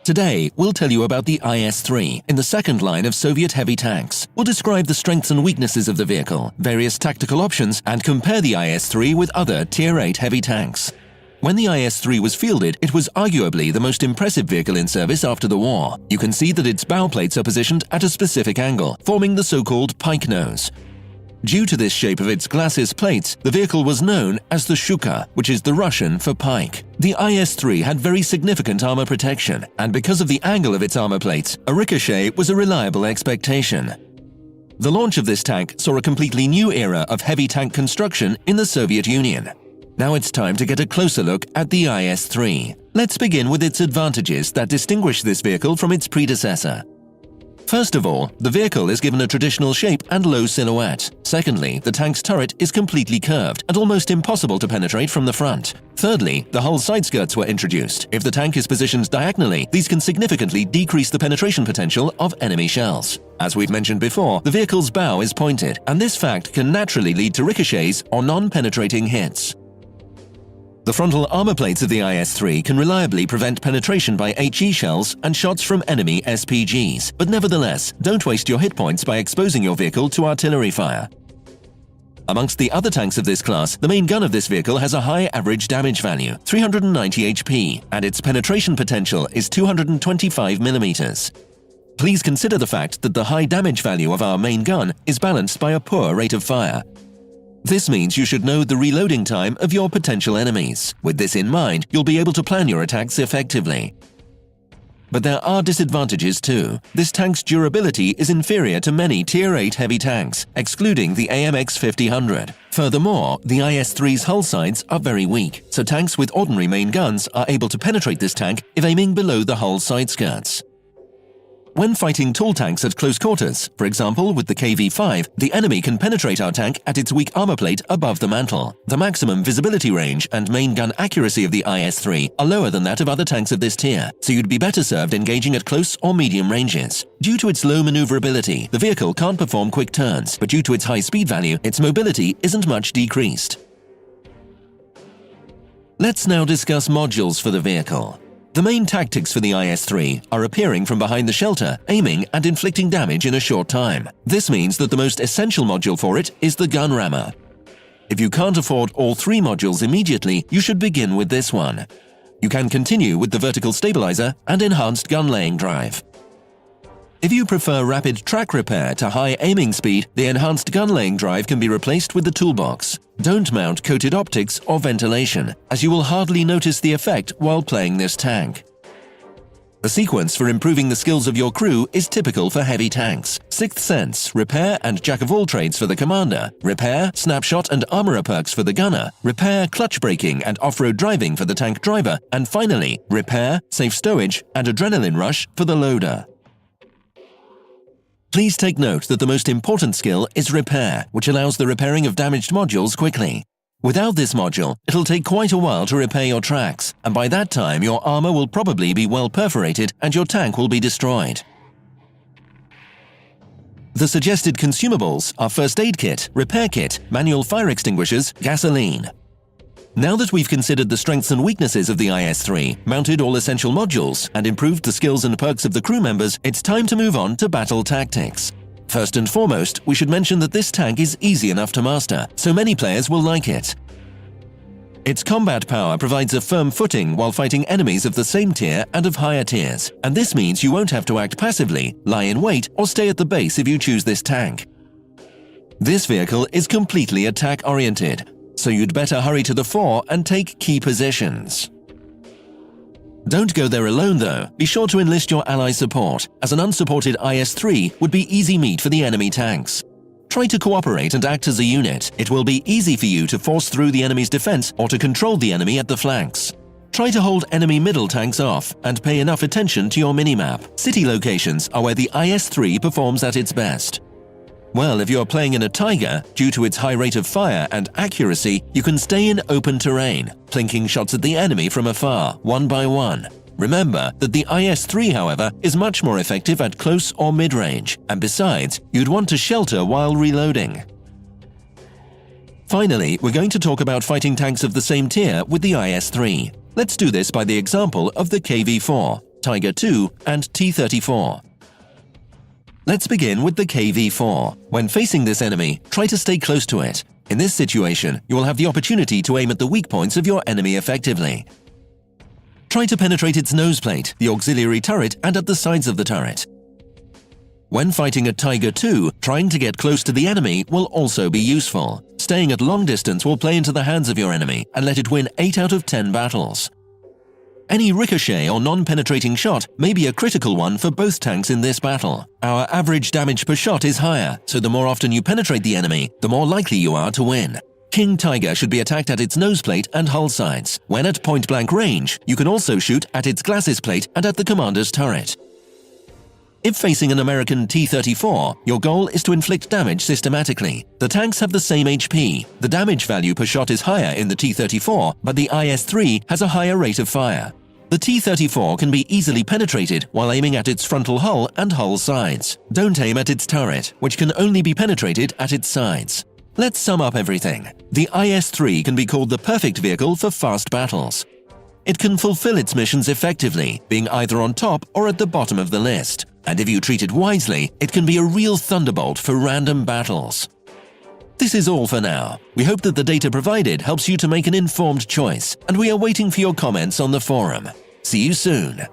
Today, we'll tell you about the IS-3 in the second line of Soviet heavy tanks. We'll describe the strengths and weaknesses of the vehicle, various tactical options, and compare the IS-3 with other Tier 8 heavy tanks. When the IS-3 was fielded, it was arguably the most impressive vehicle in service after the war. You can see that its bow plates are positioned at a specific angle, forming the so-called pike nose. Due to this shape of its glacis plates, the vehicle was known as the Shuka, which is the Russian for pike. The IS-3 had very significant armor protection, and because of the angle of its armor plates, a ricochet was a reliable expectation. The launch of this tank saw a completely new era of heavy tank construction in the Soviet Union. Now it's time to get a closer look at the IS-3. Let's begin with its advantages that distinguish this vehicle from its predecessor. First of all, the vehicle is given a traditional shape and low silhouette. Secondly, the tank's turret is completely curved and almost impossible to penetrate from the front. Thirdly, the hull side skirts were introduced. If the tank is positioned diagonally, these can significantly decrease the penetration potential of enemy shells. As we've mentioned before, the vehicle's bow is pointed, and this fact can naturally lead to ricochets or non-penetrating hits. The frontal armor plates of the IS-3 can reliably prevent penetration by HE shells and shots from enemy SPGs, but nevertheless, don't waste your hit points by exposing your vehicle to artillery fire. Amongst the other tanks of this class, the main gun of this vehicle has a high average damage value, 390 HP, and its penetration potential is 225 mm. Please consider the fact that the high damage value of our main gun is balanced by a poor rate of fire. This means you should know the reloading time of your potential enemies. With this in mind, you'll be able to plan your attacks effectively. But there are disadvantages too. This tank's durability is inferior to many Tier 8 heavy tanks, excluding the AMX 5000. Furthermore, the IS-3's hull sides are very weak, so tanks with ordinary main guns are able to penetrate this tank if aiming below the hull side skirts. When fighting tall tanks at close quarters, for example with the KV-5, the enemy can penetrate our tank at its weak armor plate above the mantle. The maximum visibility range and main gun accuracy of the IS-3 are lower than that of other tanks of this tier, so you'd be better served engaging at close or medium ranges. Due to its low maneuverability, the vehicle can't perform quick turns, but due to its high speed value, its mobility isn't much decreased. Let's now discuss modules for the vehicle. The main tactics for the IS-3 are appearing from behind the shelter, aiming and inflicting damage in a short time. This means that the most essential module for it is the gun rammer. If you can't afford all three modules immediately, you should begin with this one. You can continue with the vertical stabilizer and enhanced gun laying drive. If you prefer rapid track repair to high aiming speed, the enhanced gun laying drive can be replaced with the toolbox. Don't mount coated optics or ventilation, as you will hardly notice the effect while playing this tank. The sequence for improving the skills of your crew is typical for heavy tanks. Sixth Sense, Repair and Jack of all trades for the commander, Repair, Snapshot and Armorer perks for the gunner, Repair, Clutch braking and off-road driving for the tank driver, and finally, Repair, Safe stowage and Adrenaline rush for the loader. Please take note that the most important skill is Repair, which allows the repairing of damaged modules quickly. Without this module, it'll take quite a while to repair your tracks, and by that time your armor will probably be well perforated and your tank will be destroyed. The suggested consumables are first aid kit, repair kit, manual fire extinguishers, gasoline. Now that we've considered the strengths and weaknesses of the IS-3, mounted all essential modules, and improved the skills and perks of the crew members, it's time to move on to battle tactics. First and foremost, we should mention that this tank is easy enough to master, so many players will like it. Its combat power provides a firm footing while fighting enemies of the same tier and of higher tiers, and this means you won't have to act passively, lie in wait, or stay at the base if you choose this tank. This vehicle is completely attack-oriented, so you'd better hurry to the fore and take key positions. Don't go there alone though, be sure to enlist your ally support, as an unsupported IS-3 would be easy meat for the enemy tanks. Try to cooperate and act as a unit. It will be easy for you to force through the enemy's defense or to control the enemy at the flanks. Try to hold enemy middle tanks off and pay enough attention to your minimap. City locations are where the IS-3 performs at its best. Well, if you're playing in a Tiger, due to its high rate of fire and accuracy, you can stay in open terrain, plinking shots at the enemy from afar, one by one. Remember that the IS-3, however, is much more effective at close or mid-range, and besides, you'd want to shelter while reloading. Finally, we're going to talk about fighting tanks of the same tier with the IS-3. Let's do this by the example of the KV-4. Tiger II, and T-34. Let's begin with the KV-4. When facing this enemy, try to stay close to it. In this situation, you will have the opportunity to aim at the weak points of your enemy effectively. Try to penetrate its nose plate, the auxiliary turret, and at the sides of the turret. When fighting a Tiger II, trying to get close to the enemy will also be useful. Staying at long distance will play into the hands of your enemy and let it win 8 out of 10 battles. Any ricochet or non-penetrating shot may be a critical one for both tanks in this battle. Our average damage per shot is higher, so the more often you penetrate the enemy, the more likely you are to win. King Tiger should be attacked at its nose plate and hull sides. When at point-blank range, you can also shoot at its glacis plate and at the commander's turret. If facing an American T-34, your goal is to inflict damage systematically. The tanks have the same HP. The damage value per shot is higher in the T-34, but the IS-3 has a higher rate of fire. The T-34 can be easily penetrated while aiming at its frontal hull and hull sides. Don't aim at its turret, which can only be penetrated at its sides. Let's sum up everything. The IS-3 can be called the perfect vehicle for fast battles. It can fulfill its missions effectively, being either on top or at the bottom of the list. And if you treat it wisely, it can be a real thunderbolt for random battles. This is all for now. We hope that the data provided helps you to make an informed choice, and we are waiting for your comments on the forum. See you soon!